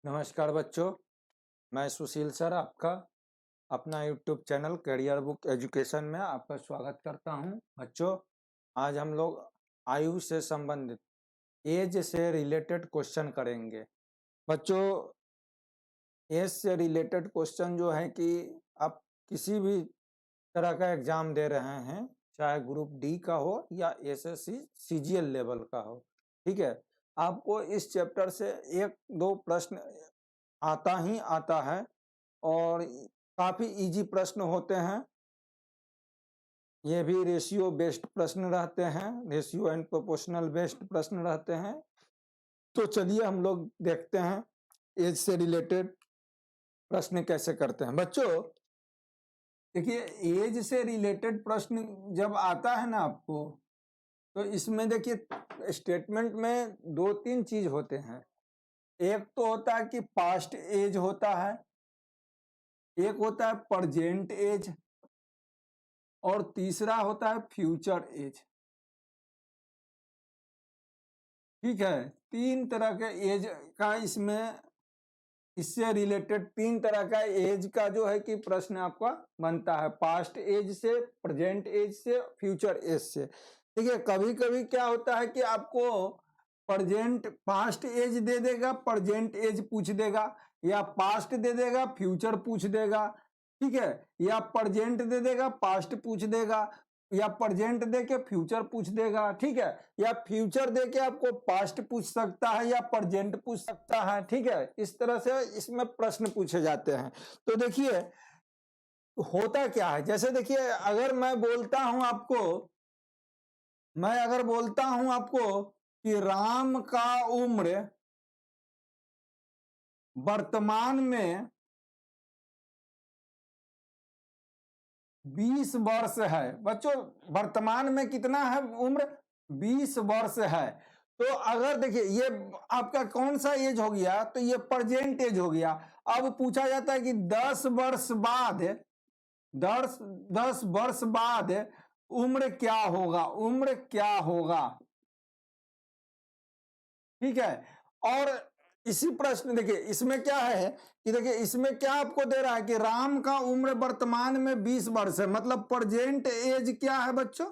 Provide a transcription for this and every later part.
नमस्कार बच्चों, मैं सुशील सर आपका अपना YouTube channel career book education में आपका स्वागत करता हूं। बच्चों, आज हम लोग आयु से संबंधित एज से रिलेटेड क्वेश्चन करेंगे। बच्चों, एज से रिलेटेड क्वेश्चन जो है कि आप किसी भी तरह का एग्जाम दे रहे हैं, चाहे ग्रुप डी का हो या एसएससी सीजीएल लेवल का हो, ठीक है, आपको इस चैप्टर से एक दो प्रश्न आता ही आता है और काफी इजी प्रश्न होते हैं। ये भी रेशियो बेस्ड प्रश्न रहते हैं, रेशियो एंड प्रोपोर्शनल बेस्ड प्रश्न रहते हैं। तो चलिए हम लोग देखते हैं एज से रिलेटेड प्रश्न कैसे करते हैं। बच्चों देखिए, एज से रिलेटेड प्रश्न जब आता है ना आपको, तो इसमें देखिए स्टेटमेंट में दो तीन चीज होते हैं। एक तो होता है कि पास्ट एज होता है, एक होता है प्रेजेंट एज और तीसरा होता है फ्यूचर एज। ठीक है, तीन तरह के एज का इससे रिलेटेड तीन तरह का एज का जो है कि प्रश्न आपका बनता है, पास्ट एज से, प्रेजेंट एज से, फ्यूचर एज से। देखिए कभी कभी क्या होता है कि आपको पास्ट एज दे देगा, प्रेजेंट एज पूछ देगा, या पास्ट दे देगा फ्यूचर पूछ देगा, ठीक है, या प्रेजेंट दे देगा पास्ट पूछ देगा, या प्रेजेंट दे के फ्यूचर पूछ देगा, ठीक है, या फ्यूचर दे के आपको पास्ट पूछ सकता है या प्रेजेंट पूछ सकता है, ठीक है। इस तरह से इसमें प्रश्न पूछे जाते हैं। तो देखिए होता क्या है, जैसे देखिए अगर मैं अगर बोलता हूं आपको कि राम का उम्र वर्तमान में 20 वर्ष है। बच्चों वर्तमान में कितना है उम्र? 20 वर्ष है। तो अगर देखिए ये आपका कौन सा एज हो गया, तो ये प्रेजेंट एज हो गया। अब पूछा जाता है कि 10 वर्ष बाद उम्र क्या होगा, उम्र क्या होगा, ठीक है। और इसी प्रश्न देखिए इसमें क्या है कि देखिए इसमें क्या आपको दे रहा है कि राम का उम्र वर्तमान में 20 वर्ष है, मतलब प्रेजेंट एज क्या है बच्चों?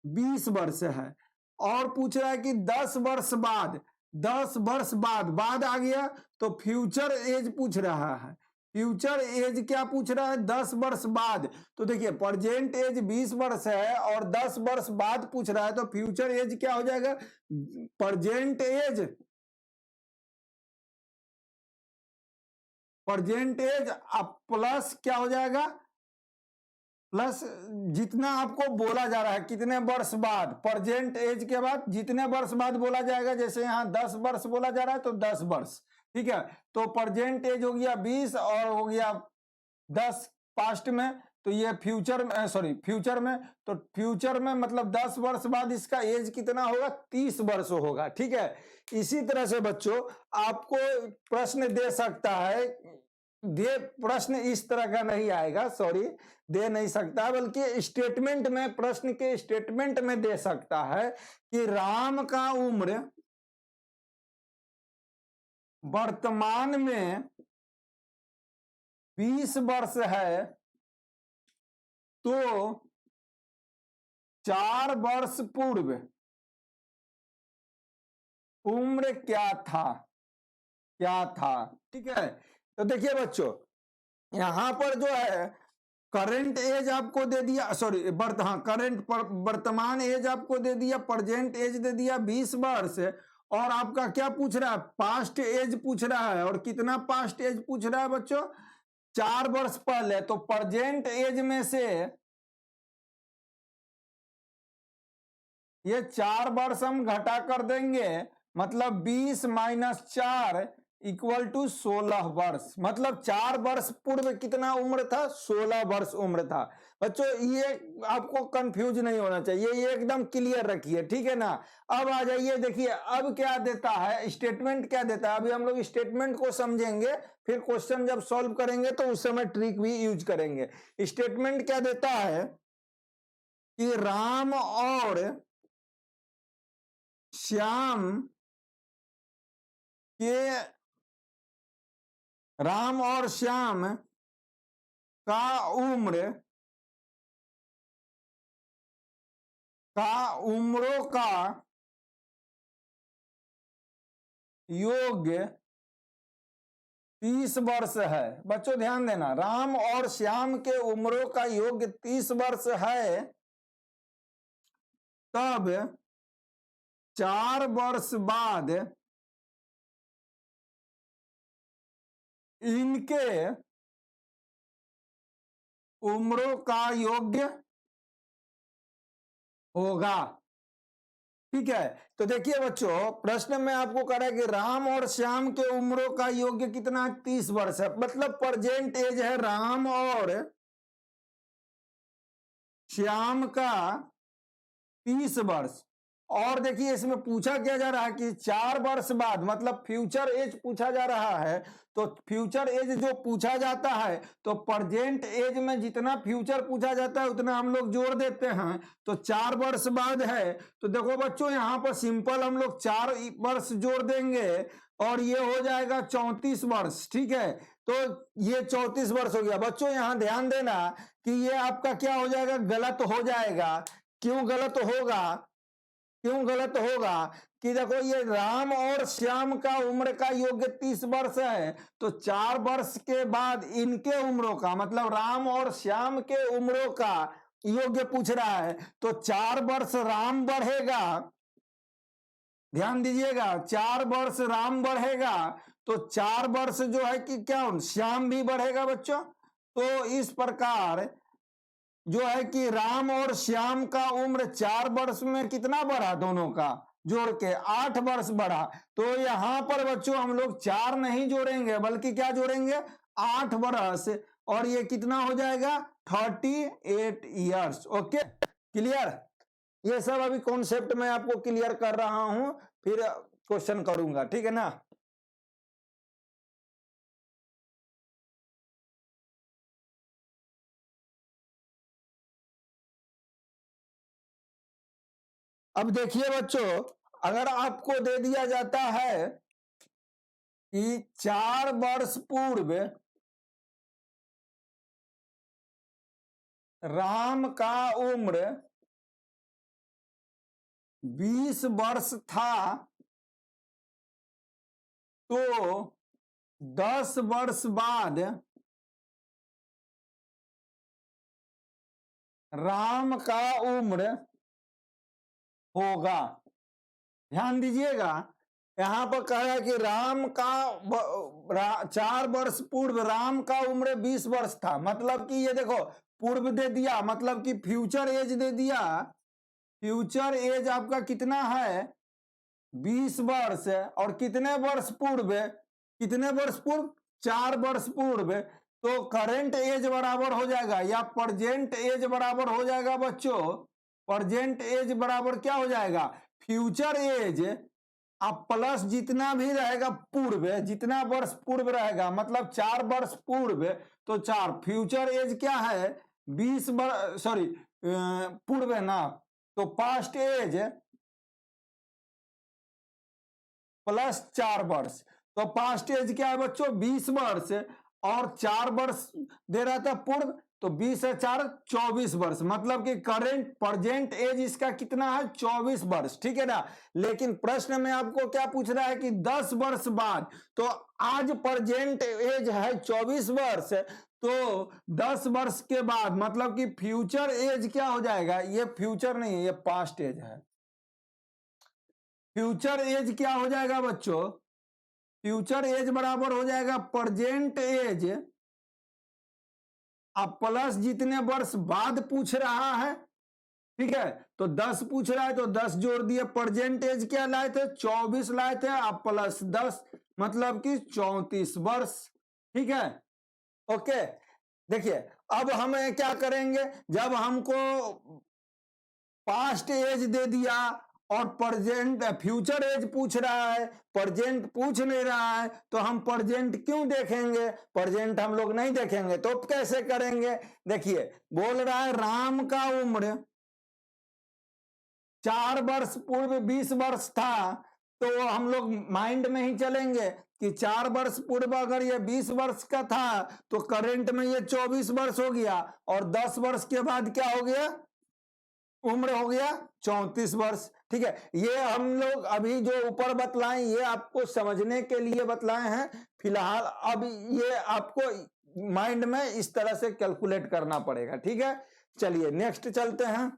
20 वर्ष है। और पूछ रहा है कि 10 वर्ष बाद, 10 वर्ष बाद आ गया तो फ्यूचर एज पूछ रहा है। फ्यूचर एज क्या पूछ रहा है? 10 वर्ष बाद। तो देखिए प्रेजेंट एज 20 वर्ष है और 10 वर्ष बाद पूछ रहा है, तो फ्यूचर एज क्या हो जाएगा? प्रेजेंट एज अब प्लस क्या हो जाएगा? प्लस जितना आपको बोला जा रहा है कितने वर्ष बाद, प्रेजेंट एज के बाद जितने वर्ष बाद बोला जाएगा, जैसे यहाँ 10 वर्ष बोला जा रहा है तो 10 वर्ष, ठीक है। तो प्रेजेंट एज हो गया 20 और हो गया 10 पास्ट में, तो ये फ्यूचर में, तो फ्यूचर में मतलब 10 वर्ष बाद इसका एज कितना होगा? 30 वर्ष होगा, ठीक है। इसी तरह से बच्चों आपको प्रश्न दे सकता है, प्रश्न इस तरह का नहीं आएगा, दे नहीं सकता, बल्कि स्टेटमेंट में, प्रश्न के स्टेटमेंट में दे सकता है कि राम का उम्र वर्तमान में 20 वर्ष है, तो 4 वर्ष पूर्व उम्र क्या था, ठीक है। तो देखिए बच्चों यहां पर जो है करंट एज आपको दे दिया, करंट वर्तमान एज आपको दे दिया, प्रेजेंट एज दे दिया 20 वर्ष, और आपका क्या पूछ रहा है? पास्ट एज पूछ रहा है। और कितना पास्ट एज पूछ रहा है बच्चों? 4 वर्ष पहले। तो प्रेजेंट एज में से ये 4 वर्ष हम घटा कर देंगे, मतलब 20 माइनस 4 इक्वल टू 16 वर्ष। मतलब 4 वर्ष पूर्व कितना उम्र था? 16 वर्ष उम्र था। बच्चों ये आपको कंफ्यूज नहीं होना चाहिए, ये एकदम क्लियर रखिए, ठीक है ना। अब आ जाइए, देखिए अब क्या देता है, स्टेटमेंट क्या देता है। अभी हम लोग स्टेटमेंट को समझेंगे, फिर क्वेश्चन जब सॉल्व करेंगे तो उस समय ट्रिक भी यूज करेंगे। स्टेटमेंट क्या देता है कि राम और श्याम के राम और श्याम का उम्र उम्रों का योग 30 वर्ष है। बच्चों ध्यान देना, राम और श्याम के उम्रों का योग 30 वर्ष है, तब 4 वर्ष बाद इनके उम्रों का योग्य होगा। ठीक है, तो देखिए बच्चों, प्रश्न में आपको कह रहा है कि राम और श्याम के उम्रों का योग्य कितना 30 वर्ष है, मतलब प्रेजेंट एज है राम और श्याम का 30 वर्ष। और देखिए इसमें पूछा क्या जा रहा है कि 4 वर्ष बाद, मतलब फ्यूचर एज पूछा जा रहा है। तो फ्यूचर एज जो पूछा जाता है, तो प्रेजेंट एज में जितना फ्यूचर पूछा जाता है उतना हम लोग जोड़ देते हैं। तो 4 वर्ष बाद है, तो देखो बच्चों यहाँ पर सिंपल हम लोग 4 वर्ष जोड़ देंगे और ये हो जाएगा 34 वर्ष। ठीक है, तो ये 34 वर्ष हो गया। बच्चों यहाँ ध्यान देना कि ये आपका क्या हो जाएगा, गलत हो जाएगा। क्यों गलत होगा, क्यों गलत होगा कि देखो ये राम और श्याम का उम्र का योग्य 30 वर्ष है, तो 4 वर्ष के बाद इनके उम्रों का, मतलब राम और श्याम के उम्रों का योग्य पूछ रहा है। तो 4 वर्ष राम बढ़ेगा, ध्यान दीजिएगा, 4 वर्ष राम बढ़ेगा, तो 4 वर्ष जो है कि क्या श्याम भी बढ़ेगा बच्चों। तो इस प्रकार जो है कि राम और श्याम का उम्र 4 वर्ष में कितना बढ़ा, दोनों का जोड़ के 8 वर्ष बढ़ा। तो यहां पर बच्चों हम लोग 4 नहीं जोड़ेंगे, बल्कि क्या जोड़ेंगे, 8 वर्ष, और ये कितना हो जाएगा 38 ईयर्स। Okay, clear. ये सब अभी कॉन्सेप्ट में आपको क्लियर कर रहा हूं, फिर क्वेश्चन करूंगा, ठीक है ना। अब देखिए बच्चों, अगर आपको दे दिया जाता है कि 4 वर्ष पूर्व राम का उम्र 20 वर्ष था, तो 10 वर्ष बाद राम का उम्र होगा। ध्यान दीजिएगा, यहां पर कह रहा है कि राम का 4 वर्ष पूर्व राम का उम्र 20 वर्ष था, मतलब कि ये देखो पूर्व दे दिया, मतलब कि फ्यूचर एज दे दिया। फ्यूचर एज आपका कितना है 20 वर्ष, और कितने वर्ष पूर्व, कितने वर्ष पूर्व 4 वर्ष पूर्व, तो करंट एज बराबर हो जाएगा, या प्रेजेंट एज बराबर हो जाएगा बच्चों, प्रेजेंट एज बराबर क्या हो जाएगा, फ्यूचर एज अब प्लस जितना भी रहेगा पूर्व, जितना वर्ष पूर्व रहेगा, मतलब 4 वर्ष पूर्व, तो 4 फ्यूचर एज क्या है 20 वर्ष, सॉरी पूर्व ना, तो पास्ट एज प्लस 4 वर्ष, तो पास्ट एज क्या है बच्चों 20 वर्ष, और 4 वर्ष दे रहा था पूर्व, तो 20 है 4 24 वर्ष, मतलब कि करेंट प्रेजेंट एज इसका कितना है 24 वर्ष। ठीक है ना, लेकिन प्रश्न में आपको क्या पूछ रहा है कि 10 वर्ष बाद, तो आज प्रेजेंट एज है 24 वर्ष, तो 10 वर्ष के बाद मतलब कि फ्यूचर एज क्या हो जाएगा, ये फ्यूचर नहीं है, ये पास्ट एज है। फ्यूचर एज क्या हो जाएगा बच्चों, फ्यूचर एज बराबर हो जाएगा प्रेजेंट एज अब प्लस जितने वर्ष बाद पूछ रहा है। ठीक है, तो 10 पूछ रहा है तो 10 जोड़ दिए, प्रेजेंट एज क्या लाए थे 24 लाए थे, अब प्लस 10 मतलब कि 34 वर्ष। ठीक है, ओके। देखिए अब हम क्या करेंगे, जब हमको पास्ट एज दे दिया और प्रेजेंट फ्यूचर एज पूछ रहा है, प्रेजेंट पूछ नहीं रहा है, तो हम प्रेजेंट क्यों देखेंगे, प्रेजेंट हम लोग नहीं देखेंगे, तो कैसे करेंगे। देखिए बोल रहा है राम का उम्र 4 वर्ष पूर्व 20 वर्ष था, तो हम लोग माइंड में ही चलेंगे कि 4 वर्ष पूर्व अगर ये 20 वर्ष का था तो करंट में ये 24 वर्ष हो गया, और 10 वर्ष के बाद क्या हो गया, उम्र हो गया 34 वर्ष। ठीक है, ये हम लोग अभी जो ऊपर बतलाएं ये आपको समझने के लिए बतलाए हैं। फिलहाल अब ये आपको माइंड में इस तरह से कैलकुलेट करना पड़ेगा। ठीक है, चलिए नेक्स्ट चलते हैं।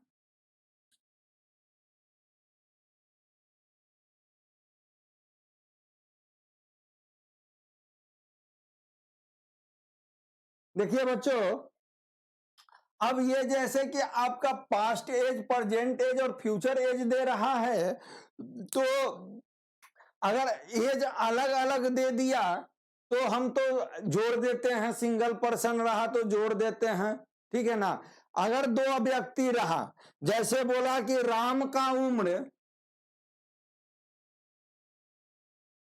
देखिए बच्चों, अब ये जैसे कि आपका पास्ट एज, प्रेजेंट एज और फ्यूचर एज दे रहा है, तो अगर एज अलग अलग दे दिया तो हम तो जोड़ देते हैं, सिंगल पर्सन रहा तो जोड़ देते हैं। ठीक है ना। अगर दो व्यक्ति रहा, जैसे बोला कि राम का उम्र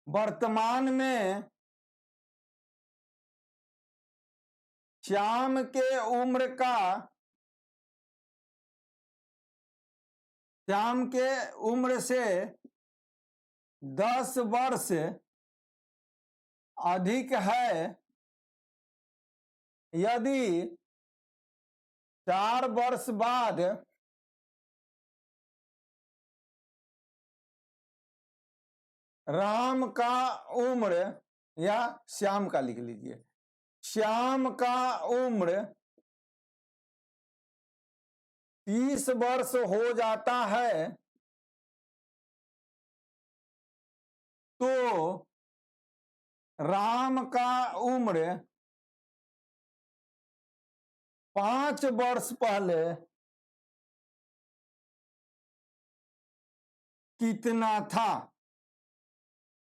वर्तमान में श्याम के उम्र का, श्याम के उम्र से 10 वर्ष अधिक है, यदि 4 वर्ष बाद राम का उम्र, या श्याम का लिख लीजिए, श्याम का उम्र 30 वर्ष हो जाता है, तो राम का उम्र 5 वर्ष पहले कितना था।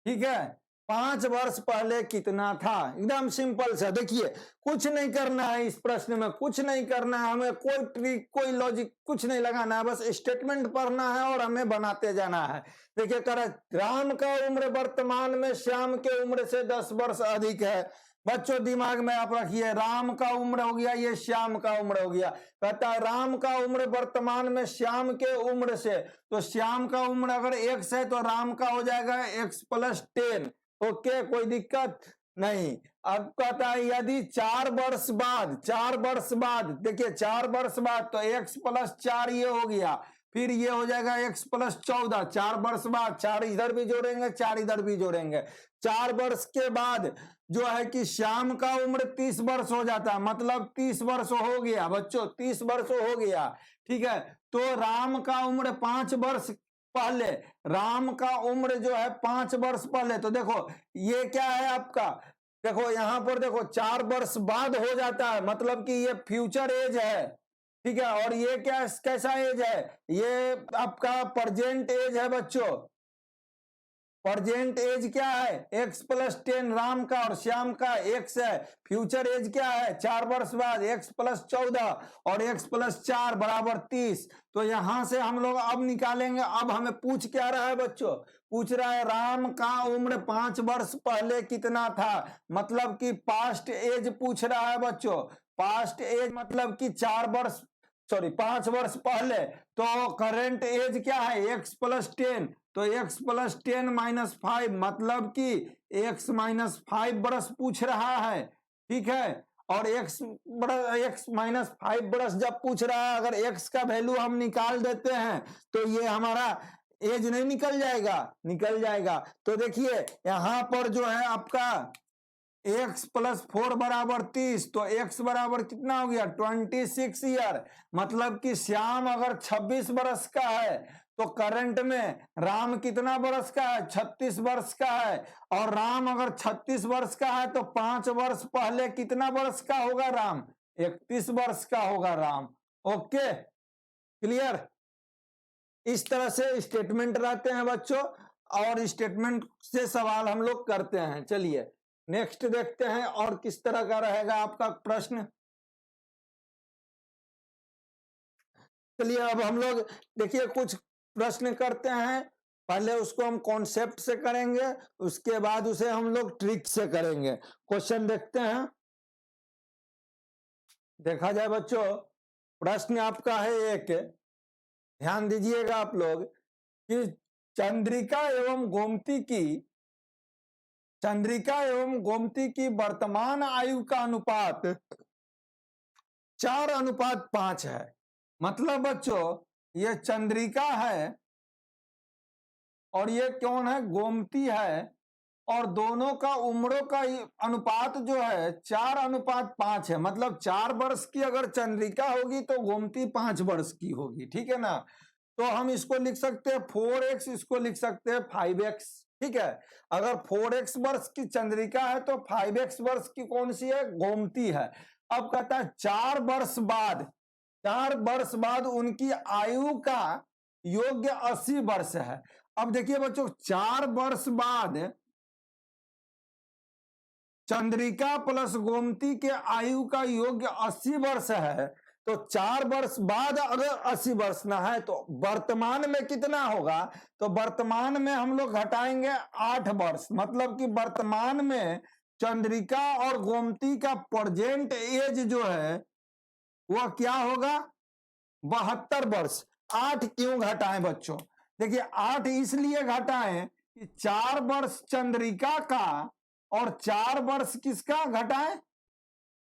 ठीक है, 5 वर्ष पहले कितना था, एकदम सिंपल सा। देखिए, कुछ नहीं करना है इस प्रश्न में, कुछ नहीं करना है हमें, कोई ट्रिक कोई लॉजिक कुछ नहीं लगाना है, बस स्टेटमेंट पढ़ना है और हमें बनाते जाना है। देखिए, कर राम का उम्र वर्तमान में श्याम के उम्र से 10 वर्ष अधिक है। बच्चों दिमाग में आप रखिए, राम का उम्र हो गया, ये श्याम का उम्र हो गया। कहता है राम का उम्र वर्तमान में श्याम के उम्र से, तो श्याम का उम्र अगर x है तो राम का हो जाएगा x + 10। ओके, कोई दिक्कत नहीं। अब कहता है यदि 4 वर्ष बाद, 4 वर्ष बाद, देखिए 4 वर्ष बाद तो x + 4 ये हो गया, फिर ये हो जाएगा x + 14। 4 वर्ष बाद 4 इधर भी जोड़ेंगे, 4 इधर भी जोड़ेंगे। 4 वर्ष के बाद जो है कि श्याम का उम्र 30 वर्ष हो जाता है, मतलब 30 वर्ष हो गया बच्चों, 30 वर्ष हो गया। ठीक है, तो राम का उम्र 5 वर्ष पहले, राम का उम्र जो है 5 वर्ष पहले, तो देखो ये क्या है आपका, देखो यहां पर देखो 4 वर्ष बाद हो जाता है, मतलब कि ये फ्यूचर एज है। ठीक है, और ये क्या कैसा एज है, ये आपका प्रेजेंट एज है बच्चों। प्रेजेंट एज क्या है, x + 10 राम का और श्याम का x है। फ्यूचर एज क्या है, 4 वर्ष बाद x + 14 और x + 4 = 30। तो यहां से हम लोग अब निकालेंगे। अब हमें पूछ क्या रहा है बच्चों, पूछ रहा है राम का उम्र 5 वर्ष पहले कितना था, मतलब कि पास्ट एज पूछ रहा है बच्चों। पास्ट एज मतलब कि 4 वर्ष, सॉरी 5 वर्ष पहले, तो करेंट एज क्या है x + 10, तो x + 10 - 5 मतलब कि x - 5 वर्ष पूछ रहा है। ठीक है, और x - 5 वर्ष जब पूछ रहा है, अगर x का वैल्यू हम निकाल देते हैं तो ये हमारा एज नहीं निकल जाएगा, निकल जाएगा। तो देखिए यहां पर जो है आपका x + 4 = 30, तो x बराबर कितना हो गया 26 ईयर। मतलब कि श्याम अगर 26 वर्ष का है तो करंट में राम कितना वर्ष का है, 36 वर्ष का है। और राम अगर 36 वर्ष का है तो 5 वर्ष पहले कितना वर्ष का होगा राम, 31 वर्ष का होगा राम। Okay, clear. इस तरह से स्टेटमेंट रहते हैं बच्चों, और स्टेटमेंट से सवाल हम लोग करते हैं। चलिए नेक्स्ट देखते हैं और किस तरह का रहेगा आपका प्रश्न। चलिए अब हम लोग देखिए कुछ प्रश्न करते हैं। पहले उसको हम कॉन्सेप्ट से करेंगे, उसके बाद उसे हम लोग ट्रिक से करेंगे। क्वेश्चन देखते हैं। देखा जाए बच्चों, प्रश्न आपका है एक, ध्यान दीजिएगा आप लोग कि चंद्रिका एवं गोमती की वर्तमान आयु का अनुपात 4:5 है। मतलब बच्चों ये चंद्रिका है और ये कौन है, गोमती है, और दोनों का उम्रों का अनुपात जो है 4:5 है। मतलब 4 वर्ष की अगर चंद्रिका होगी तो गोमती 5 वर्ष की होगी, ठीक है ना। तो हम इसको लिख सकते हैं 4x, इसको लिख सकते हैं 5x, ठीक है। अगर 4x वर्ष की चंद्रिका है तो 5x वर्ष की कौन सी है, गोमती है। अब कहता है 4 वर्ष बाद उनकी आयु का योग्य 80 वर्ष है। अब देखिए बच्चों 4 वर्ष बाद चंद्रिका प्लस गोमती के आयु का योग्य 80 वर्ष है, तो 4 वर्ष बाद अगर 80 वर्ष ना है तो वर्तमान में कितना होगा, तो वर्तमान में हम लोग घटाएंगे 8 वर्ष। मतलब कि वर्तमान में चंद्रिका और गोमती का प्रेजेंट एज जो है वह क्या होगा, 72 वर्ष। 8 क्यों घटाएं बच्चों, देखिए 8 इसलिए घटाएं कि 4 वर्ष चंद्रिका का और 4 वर्ष किसका घटाएं,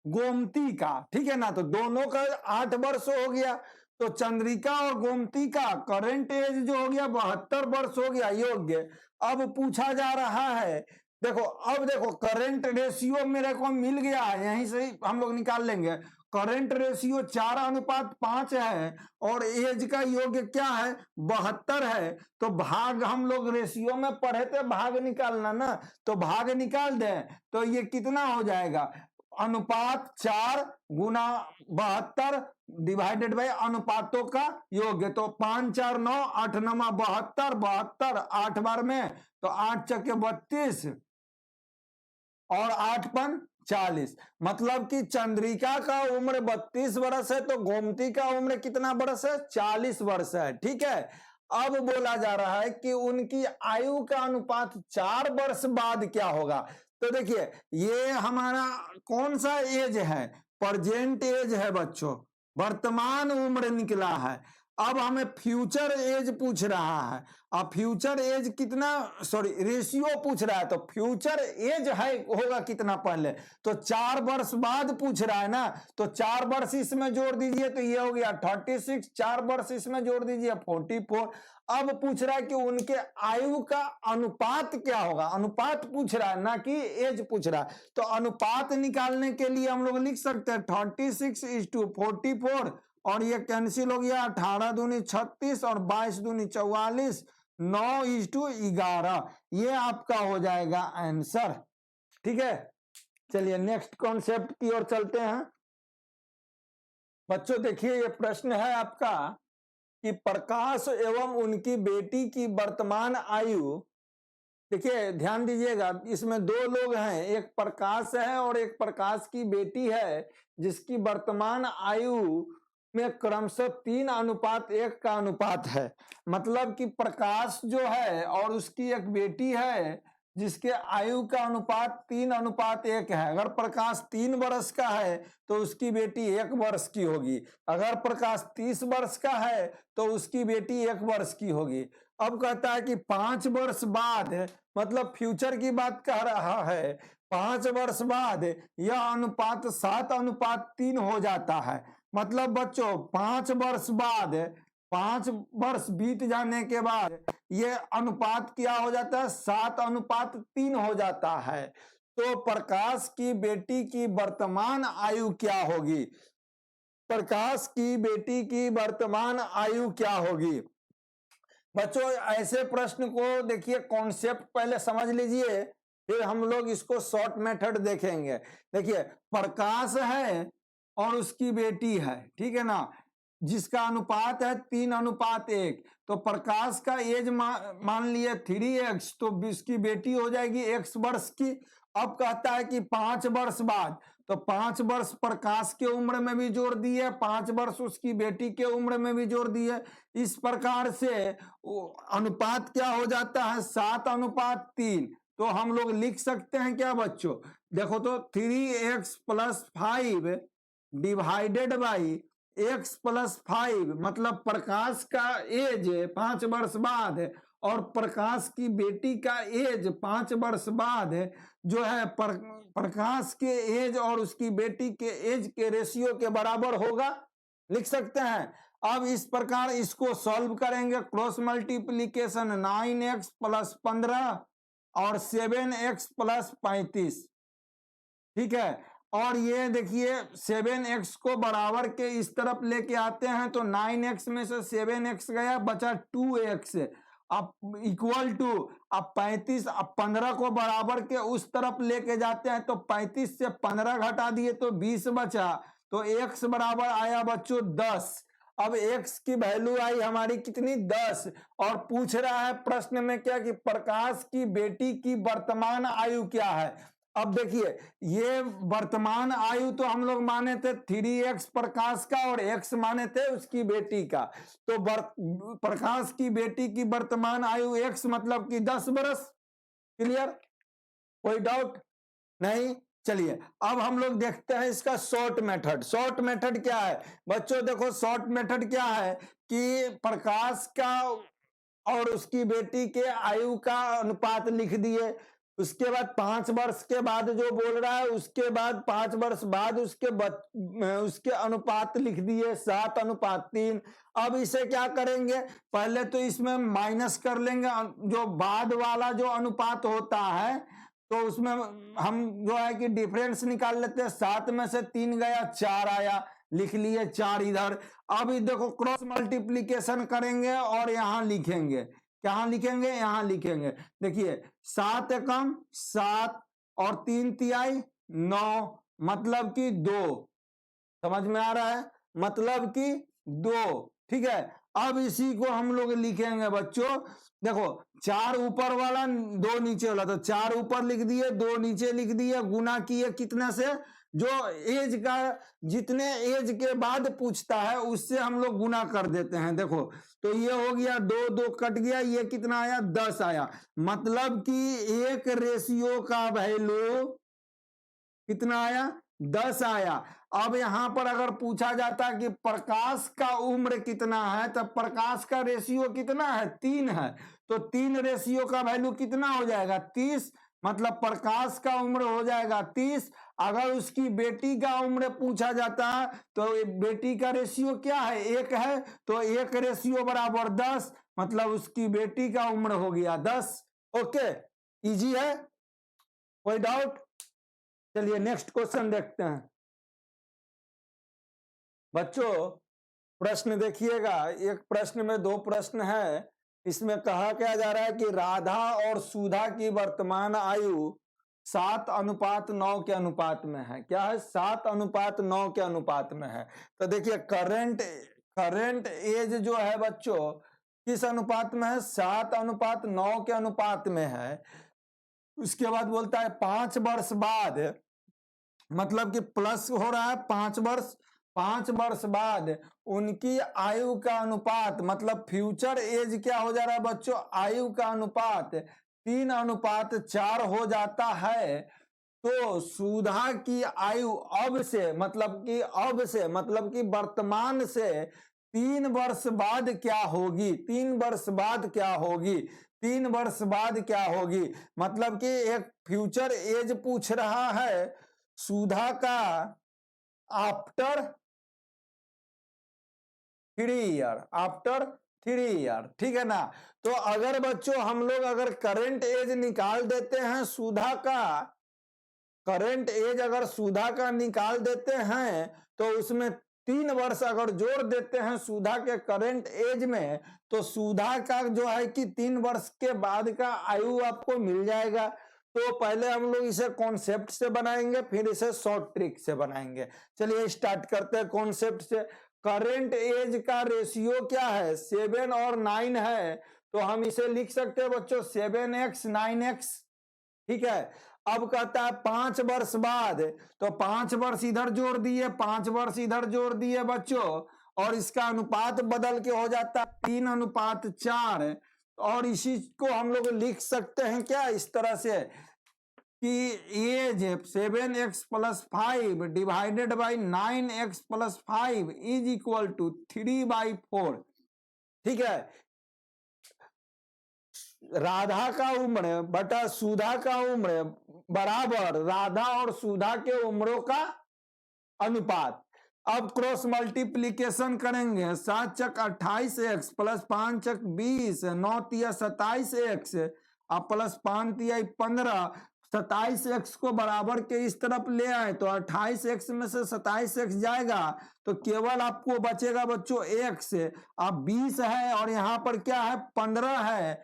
गोमती का, ठीक है ना। तो दोनों का 8 वर्ष हो गया, तो चंद्रिका और गोमती का करेंट एज जो हो गया 72 वर्ष हो गया योग्य। अब पूछा जा रहा है, देखो अब देखो करेंट रेशियो मेरे को मिल गया है, यहीं से ही हम लोग निकाल लेंगे। करेंट रेशियो 4:5 है और एज का योग्य क्या है, 72 है। तो भाग हम लोग रेशियो में पढ़े थे, भाग निकालना ना, तो भाग निकाल दें तो ये कितना हो जाएगा, अनुपात 4 गुना 72 डिवाइडेड बाय अनुपातों का योग्य। तो 5 4 9 8 9 72, 72 8 बार में तो 8 चक्के 32 और 8 पन 40। मतलब कि चंद्रिका का उम्र 32 वर्ष है तो गोमती का उम्र कितना वर्ष है, 40 वर्ष है, ठीक है। अब बोला जा रहा है कि उनकी आयु का अनुपात 4 वर्ष बाद क्या होगा। तो देखिए ये हमारा कौन सा एज है, प्रेजेंट एज है बच्चों, वर्तमान उम्र निकला है। अब हमें फ्यूचर एज पूछ रहा है, अब फ्यूचर एज कितना, सॉरी रेशियो पूछ रहा है, तो फ्यूचर एज है होगा कितना पहले, तो 4 वर्ष बाद पूछ रहा है ना, तो 4 वर्ष इसमें जोड़ दीजिए तो ये हो गया 36, 4 वर्ष इसमें जोड़ दीजिए 44। अब पूछ रहा है कि उनके आयु का अनुपात क्या होगा, अनुपात पूछ रहा है ना कि एज पूछ रहा है। तो अनुपात निकालने के लिए हम लोग लिख सकते हैं 36:44 और ये कैंसिल हो गया, 18 दूनी 36 और 22 दूनी 44, 9:11, ये आपका हो जाएगा आंसर, ठीक है। चलिए नेक्स्ट कॉन्सेप्ट की ओर चलते हैं बच्चों। देखिए ये प्रश्न है आपका कि प्रकाश एवं उनकी बेटी की वर्तमान आयु, देखिए ध्यान दीजिएगा इसमें 2 लोग हैं, एक प्रकाश है और एक प्रकाश की बेटी है, जिसकी वर्तमान आयु में क्रमशः 3:1 का अनुपात है। मतलब कि प्रकाश जो है और उसकी एक बेटी है जिसके आयु का अनुपात 3:1 है। अगर प्रकाश 3 वर्ष का है तो उसकी बेटी 1 वर्ष की होगी, अगर प्रकाश 30 वर्ष का है तो उसकी बेटी 1 वर्ष की होगी। अब कहता है कि 5 वर्ष बाद, मतलब फ्यूचर की बात कह रहा है, 5 वर्ष बाद यह अनुपात 7:3 हो जाता है। मतलब बच्चों 5 वर्ष बाद, 5 वर्ष बीत जाने के बाद ये अनुपात क्या हो जाता है, 7:3 हो जाता है। तो प्रकाश की बेटी की वर्तमान आयु क्या होगी, प्रकाश की बेटी की वर्तमान आयु क्या होगी। बच्चों ऐसे प्रश्न को देखिए कॉन्सेप्ट पहले समझ लीजिए, फिर हम लोग इसको शॉर्ट मेथड देखेंगे। देखिए प्रकाश है और उसकी बेटी है, ठीक है ना, जिसका अनुपात है 3:1। तो प्रकाश का एज मान लिए 3x, तो उसकी बेटी हो जाएगी x वर्ष की। अब कहता है कि 5 वर्ष बाद, तो 5 वर्ष प्रकाश के उम्र में भी जोड़ दिए, 5 वर्ष उसकी बेटी के उम्र में भी जोड़ दिए। इस प्रकार से अनुपात क्या हो जाता है, 7:3। तो हम लोग लिख सकते हैं क्या बच्चों, देखो तो 3x + 5 डिवाइडेड बाई x + 5, मतलब प्रकाश का एज 5 वर्ष बाद और प्रकाश की बेटी का एज 5 वर्ष बाद जो है प्रकाश के एज और उसकी बेटी के एज के रेशियो के बराबर होगा, लिख सकते हैं। अब इस प्रकार इसको सॉल्व करेंगे, क्रॉस मल्टीप्लीकेशन 9x + 15 और 7x + 35, ठीक है। और ये देखिए 7x को बराबर के इस तरफ लेके आते हैं तो 9x में से 7x गया, बचा 2x, अब इक्वल टू, अब 35, अब 15 को बराबर के उस तरफ लेके जाते हैं तो 35 से 15 घटा दिए तो 20 बचा, तो x बराबर आया बच्चों 10। अब x की वैल्यू आई हमारी कितनी, 10। और पूछ रहा है प्रश्न में क्या कि प्रकाश की बेटी की वर्तमान आयु क्या है। अब देखिए ये वर्तमान आयु तो हम लोग माने थे 3x प्रकाश का और x माने थे उसकी बेटी का, तो प्रकाश की बेटी की वर्तमान आयु x मतलब कि 10 वर्ष। क्लियर, कोई डाउट नहीं। चलिए अब हम लोग देखते हैं इसका शॉर्ट मेथड। शॉर्ट मेथड क्या है बच्चों, देखो शॉर्ट मेथड क्या है कि प्रकाश का और उसकी बेटी के आयु का अनुपात लिख दिए, उसके बाद 5 वर्ष के बाद जो बोल रहा है उसके बाद 5 वर्ष बाद उसके अनुपात लिख दिए 7:3। अब इसे क्या करेंगे, पहले तो इसमें माइनस कर लेंगे, जो बाद वाला जो अनुपात होता है तो उसमें हम जो है कि डिफरेंस निकाल लेते हैं, 7 में से 3 गया 4 आया, लिख लिए 4 इधर। अब देखो क्रॉस मल्टीप्लीकेशन करेंगे और यहां लिखेंगे, कहां लिखेंगे, यहां लिखेंगे। देखिए 7 एकम 7 और 3 तिहाई 9, मतलब कि 2, समझ में आ रहा है, मतलब कि 2, ठीक है। अब इसी को हम लोग लिखेंगे बच्चों, देखो 4 ऊपर वाला 2 नीचे वाला, तो 4 ऊपर लिख दिए 2 नीचे लिख दिए, गुना किए कितना से, जो एज का जितने एज के बाद पूछता है उससे हम लोग गुना कर देते हैं। देखो तो ये हो गया 2 2 कट गया, ये कितना आया 10 आया, मतलब कि एक रेशियो का वैल्यू कितना आया 10 आया। अब यहां पर अगर पूछा जाता कि प्रकाश का उम्र कितना है, तो प्रकाश का रेशियो कितना है 3 है, तो 3 रेशियो का वैल्यू कितना हो जाएगा 30, मतलब प्रकाश का उम्र हो जाएगा 30। अगर उसकी बेटी का उम्र पूछा जाता है तो बेटी का रेशियो क्या है 1 है, तो 1 रेशियो बराबर 10, मतलब उसकी बेटी का उम्र हो गया 10। ओके, इजी है, कोई डाउट। चलिए नेक्स्ट क्वेश्चन देखते हैं बच्चों। प्रश्न देखिएगा, एक प्रश्न में 2 प्रश्न है, इसमें कहा क्या जा रहा है कि राधा और सुधा की वर्तमान आयु 7:9 के अनुपात में है। क्या है, 7:9 के अनुपात में है। तो देखिए करंट एज जो है बच्चों किस अनुपात में है, 7:9 के अनुपात में है। उसके बाद बोलता है 5 वर्ष बाद, मतलब कि प्लस हो रहा है 5 वर्ष, 5 वर्ष बाद उनकी आयु का अनुपात, मतलब फ्यूचर एज क्या हो जा रहा है बच्चों, आयु का अनुपात 3:4 हो जाता है। तो सुधा की आयु अब से मतलब कि वर्तमान से 3 वर्ष बाद क्या होगी, 3 वर्ष बाद क्या होगी, 3 वर्ष बाद क्या होगी, मतलब कि एक फ्यूचर एज पूछ रहा है सुधा का आफ्टर 3 ईयर, ठीक है ना। तो अगर बच्चों हम लोग अगर करंट एज निकाल देते हैं सुधा का, करंट एज अगर सुधा का निकाल देते हैं तो उसमें 3 वर्ष अगर जोड़ देते हैं सुधा के करंट एज में, तो सुधा का जो है कि 3 वर्ष के बाद का आयु आपको मिल जाएगा। तो पहले हम लोग इसे कॉन्सेप्ट से बनाएंगे, फिर इसे शॉर्ट ट्रिक से बनाएंगे। चलिए स्टार्ट करते हैं कॉन्सेप्ट से। करंट एज का रेशियो क्या है, 7 और 9 है, तो हम इसे लिख सकते हैं बच्चों 7x 9x, ठीक है। अब कहता है 5 वर्ष बाद, तो 5 वर्ष इधर जोड़ दिए 5 वर्ष इधर जोड़ दिए बच्चों, और इसका अनुपात बदल के हो जाता है 3:4। और इसी को हम लोग लिख सकते हैं क्या इस तरह से कि as 7x + 5 divided by 9x + 5 is equal to 3/4, ठीक है। राधा का उम्र बटा सुधा का उम्र बराबर राधा और सुधा के उम्रों का अनुपात। अब क्रॉस मल्टीप्लीकेशन करेंगे, 7 चक 28x प्लस 5 चक 20, 9 तिया 27x और प्लस 5 तिया 15, 27x को बराबर के इस तरफ ले आए तो 28x में से 27x जाएगा तो केवल आपको बचेगा बच्चों x। अब 20 है और यहाँ पर क्या है 15 है,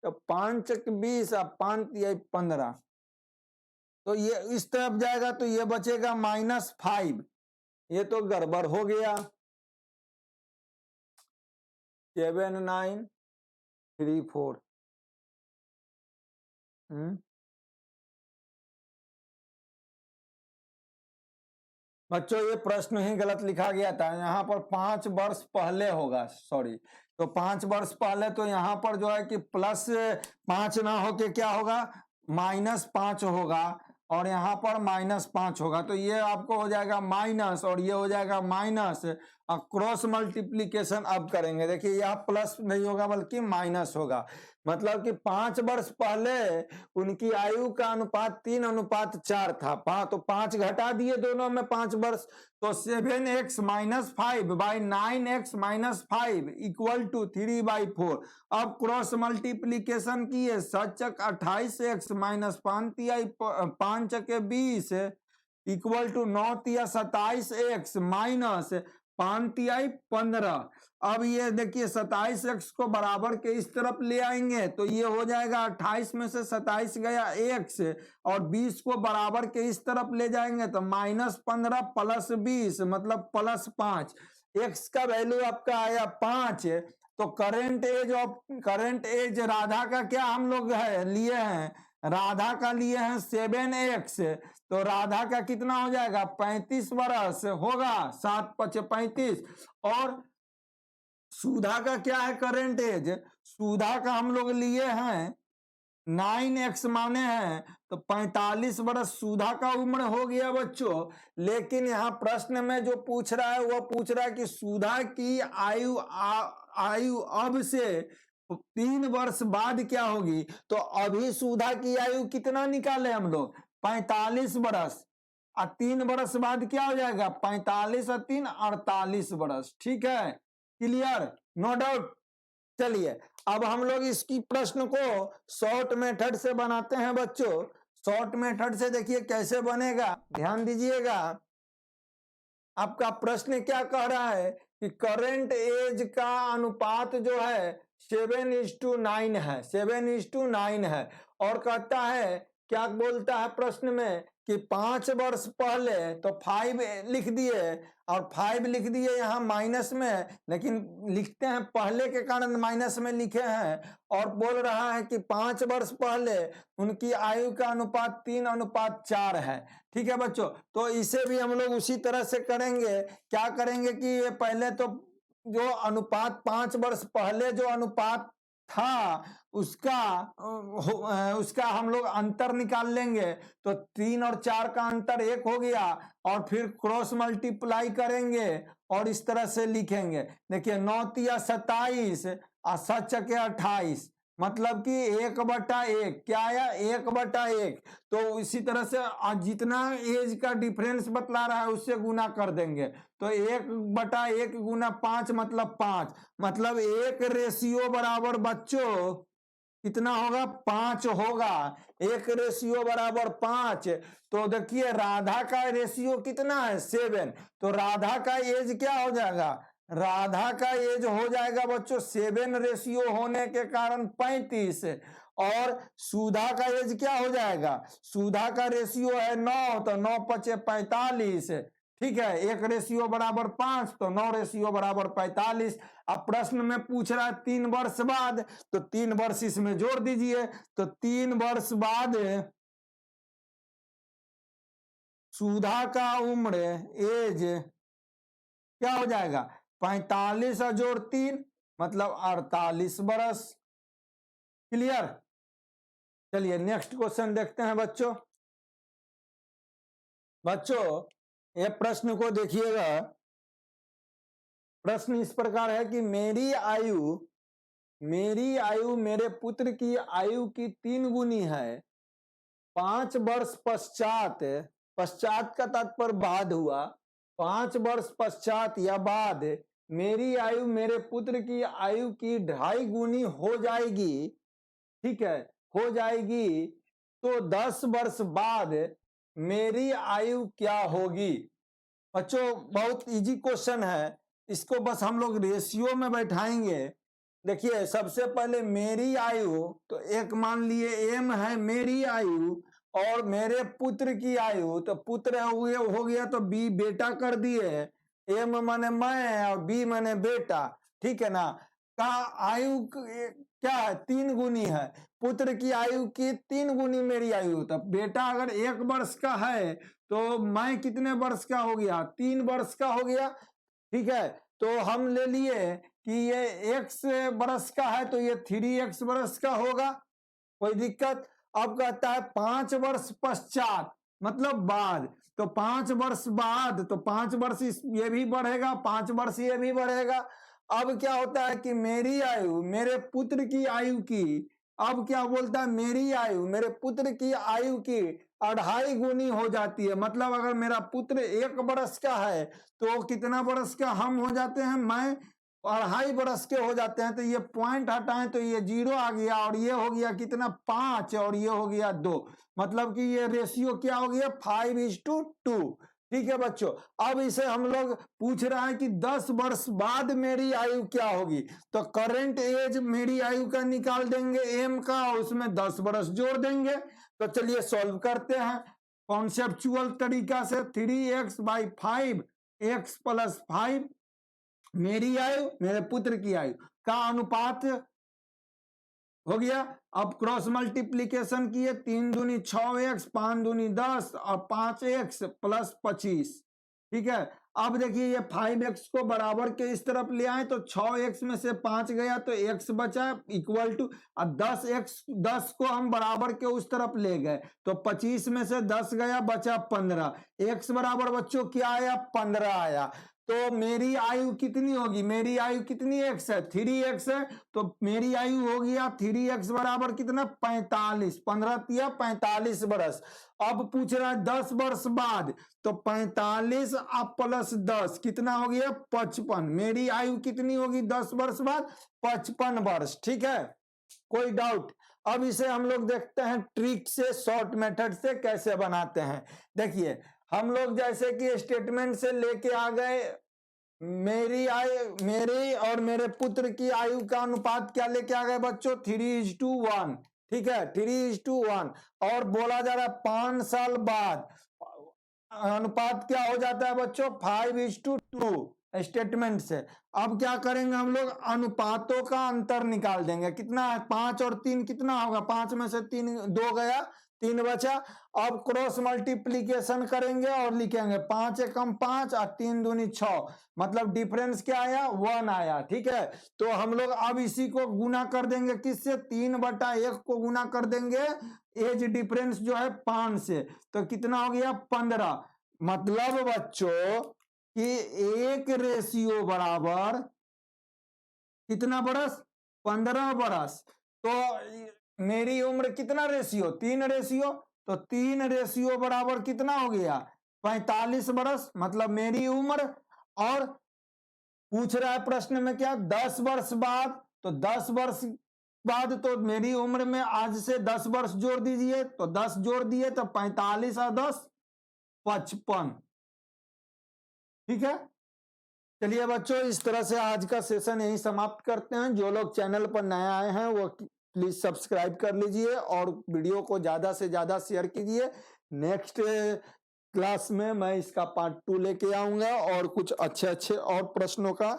तो 5 चक 20 और 5 तिया 15, तो ये इस तरफ जाएगा तो ये बचेगा -5। ये तो गड़बड़ हो गया। 7934। बच्चों ये प्रश्न ही गलत लिखा गया था, यहाँ पर 5 वर्ष पहले होगा, सॉरी, तो 5 वर्ष पहले, तो यहाँ पर जो है कि +5 ना होके क्या होगा -5 होगा और यहाँ पर -5 होगा, तो ये आपको हो जाएगा माइनस और ये हो जाएगा माइनस। और क्रॉस मल्टीप्लीकेशन अब करेंगे, देखिए यह प्लस नहीं होगा बल्कि माइनस होगा, मतलब कि 5 वर्ष पहले उनकी आयु का अनुपात 3:4 था, तो 5 घटा दिए दोनों में 5 वर्ष, तो 7x - 5 by 9x - 5 equal to 3/4। अब क्रॉस मल्टीप्लीकेशन किए, 7 चक 28x माइनस 5 चके 20 इक्वल टू 9 तिया 27x माइनस 5 तिया 15। अब ये देखिए 27x को बराबर के इस तरफ ले आएंगे तो ये हो जाएगा 28 में से 27 गया x और 20 को बराबर के इस तरफ ले जाएंगे तो -15 प्लस 20 मतलब +5। x का वैल्यू आपका आया 5। तो करंट एज राधा का क्या हम लोग है लिए हैं, राधा का लिए हैं 7x, तो राधा का कितना हो जाएगा 35 वर्ष होगा, 7 × 5 = 35। और सुधा का क्या है करंट एज, सुधा का हम लोग लिए हैं 9x माने हैं तो 45 वर्ष सुधा का उम्र हो गया बच्चों। लेकिन यहाँ प्रश्न में जो पूछ रहा है वो पूछ रहा है कि सुधा की आयु अब से 3 वर्ष बाद क्या होगी, तो अभी सुधा की आयु कितना निकाले हम लोग 45 वर्ष, और 3 वर्ष बाद क्या हो जाएगा 45 और 3 48 वर्ष। ठीक है, क्लियर, नो डाउट। चलिए अब हम लोग इसकी प्रश्न को शॉर्ट मेथड से बनाते हैं बच्चों। शॉर्ट मेथड से देखिए कैसे बनेगा, ध्यान दीजिएगा। आपका प्रश्न क्या कह रहा है कि करंट एज का अनुपात जो है 7:9 है, 7:9 है, और कहता है क्या बोलता है प्रश्न में कि 5 वर्ष पहले, तो 5 लिख दिए और 5 लिख दिए यहाँ माइनस में, लेकिन लिखते हैं पहले के कारण माइनस में लिखे हैं, और बोल रहा है कि 5 वर्ष पहले उनकी आयु का अनुपात 3:4 है। ठीक है बच्चों, तो इसे भी हम लोग उसी तरह से करेंगे। क्या करेंगे कि ये पहले तो जो अनुपात 5 वर्ष पहले जो अनुपात था उसका हम लोग अंतर निकाल लेंगे, तो 3 और 4 का अंतर 1 हो गया, और फिर क्रॉस मल्टीप्लाई करेंगे और इस तरह से लिखेंगे। देखिए 9 तिया 27 और 7 चके 28, मतलब कि 1/1 क्या आया 1/1। तो इसी तरह से जितना एज का डिफरेंस बतला रहा है उससे गुना कर देंगे, तो 1/1 गुना 5 मतलब 5, मतलब 1 रेशियो बराबर बच्चों कितना होगा 5 होगा, 1 रेशियो बराबर 5। तो देखिए राधा का रेशियो कितना है 7, तो राधा का एज क्या हो जाएगा, राधा का एज हो जाएगा बच्चों 7 रेशियो होने के कारण 35, और सुधा का एज क्या हो जाएगा, सुधा का रेशियो है 9, तो 9 × 5 = 45। ठीक है, 1 रेशियो बराबर 5, तो 9 रेशियो बराबर 45। अब प्रश्न में पूछ रहा है 3 वर्ष बाद, तो 3 वर्ष इसमें जोड़ दीजिए, तो 3 वर्ष बाद सुधा का उम्र एज क्या हो जाएगा 45 और जोड़ 3 मतलब 48 वर्ष। क्लियर, चलिए नेक्स्ट क्वेश्चन देखते हैं बच्चों। बच्चों ये प्रश्न को देखिएगा, प्रश्न इस प्रकार है कि मेरी आयु मेरी आयु मेरे पुत्र की आयु की 3 गुनी है, 5 वर्ष पश्चात, पश्चात का तात्पर्य बाद हुआ, 5 वर्ष पश्चात या बाद मेरी आयु मेरे पुत्र की आयु की 2.5 गुनी हो जाएगी, ठीक है, हो जाएगी, तो 10 वर्ष बाद मेरी आयु क्या होगी। बच्चों बहुत इजी क्वेश्चन है, इसको बस हम लोग रेशियो में बैठाएंगे। देखिए सबसे पहले मेरी आयु, तो एक मान लिए एम है मेरी आयु और मेरे पुत्र की आयु, तो पुत्र हो गया तो बी बेटा कर दिए, एम माने मैं और बी माने बेटा, ठीक है ना। का आयु क्या है, 3 गुनी है, पुत्र की आयु की 3 गुनी मेरी आयु। तो बेटा अगर 1 वर्ष का है तो मैं कितने वर्ष का हो गया, 3 वर्ष का हो गया, ठीक है। तो हम ले लिए कि ये x वर्ष का है तो ये 3x वर्ष का होगा, कोई दिक्कत। अब कहता है 5 वर्ष पश्चात मतलब बाद, तो 5 वर्ष बाद, तो 5 वर्ष ये भी बढ़ेगा, 5 वर्ष ये भी बढ़ेगा। अब क्या होता है कि मेरी आयु मेरे पुत्र की आयु की, अब क्या बोलता है, मेरी आयु मेरे पुत्र की आयु की 2.5 गुनी हो जाती है। मतलब अगर मेरा पुत्र 1 वर्ष का है तो कितना वर्ष का हम हो जाते हैं, मैं 2.5 वर्ष के हो जाते हैं। तो ये पॉइंट हटाएं तो ये 0 आ गया और ये हो गया कितना 5 और ये हो गया 2, मतलब कि ये रेशियो क्या हो गया 5:2। ठीक है बच्चों, अब इसे हम लोग पूछ रहा है कि 10 वर्ष बाद मेरी आयु क्या होगी, तो करंट एज मेरी आयु का निकाल देंगे एम का और उसमें 10 वर्ष जोड़ देंगे। तो चलिए सॉल्व करते हैं कॉन्सेप्चुअल तरीका से। 3x/5 x + 5 मेरी आयु मेरे पुत्र की आयु का अनुपात हो गया। अब क्रॉस मल्टीप्लीकेशन किए, 3 दूनी 6x, 5 दूनी 10 और 5x + 25, ठीक है। अब देखिए ये 5x को बराबर के इस तरफ ले आए तो 6x में से 5 गया तो x बचा इक्वल टू, अब 10 को हम बराबर के उस तरफ ले गए तो 25 में से 10 गया बचा 15, x बराबर बच्चों क्या आया 15 आया। तो मेरी आयु कितनी होगी, मेरी आयु कितनी x है 3x है, तो मेरी आयु हो गया 3x बराबर कितना 45, 15 या 45 वर्ष। अब पूछ रहा है 10 वर्ष बाद, तो 45 अब प्लस 10 कितना हो गया 55, मेरी आयु कितनी होगी 10 वर्ष बाद 55 वर्ष, ठीक है। कोई डाउट। अब इसे हम लोग देखते हैं ट्रिक से, शॉर्ट मेथड से कैसे बनाते हैं। देखिए हम लोग जैसे कि स्टेटमेंट से लेके आ गए मेरी आयु, मेरी और मेरे पुत्र की आयु का अनुपात क्या लेके आ गए बच्चों 3:1, ठीक है 3:1, और बोला जा रहा है 5 साल बाद अनुपात क्या हो जाता है बच्चों 5:2 स्टेटमेंट से। अब क्या करेंगे हम लोग, अनुपातों का अंतर निकाल देंगे, कितना है 5 और 3 कितना होगा, 5 में से 2 गया 3 बचा। अब क्रॉस मल्टीप्लीकेशन करेंगे और लिखेंगे 5 एकम 5 और 3 दूनी 6, मतलब डिफरेंस क्या आया 1 आया, ठीक है। तो हम लोग अब इसी को गुना कर देंगे किससे, 3/1 को गुना कर देंगे एज डिफरेंस जो है 5 से, तो कितना हो गया 15। मतलब बच्चों कि 1 रेशियो बराबर कितना बरस 15 बरस। तो मेरी उम्र कितना रेशियो 3 रेशियो, तो 3 रेशियो बराबर कितना हो गया 45 बरस, मतलब मेरी उम्र। और पूछ रहा है प्रश्न में क्या 10 वर्ष बाद, तो 10 वर्ष बाद तो मेरी उम्र में आज से 10 वर्ष जोड़ दीजिए, तो 10 जोड़ दिए तो 45 और 10 55, ठीक है। चलिए बच्चों इस तरह से आज का सेशन यही समाप्त करते हैं। जो लोग चैनल पर नए आए हैं वो प्लीज सब्सक्राइब कर लीजिए और वीडियो को ज्यादा से ज्यादा शेयर कीजिए। नेक्स्ट क्लास में मैं इसका पार्ट 2 लेके आऊंगा और कुछ अच्छे और प्रश्नों का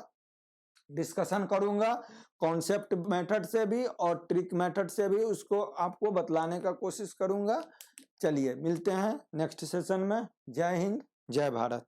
डिस्कशन करूंगा, कॉन्सेप्ट मेथड से भी और ट्रिक मेथड से भी उसको आपको बतलाने का कोशिश करूंगा। चलिए मिलते हैं नेक्स्ट सेशन में। जय हिंद, जय भारत।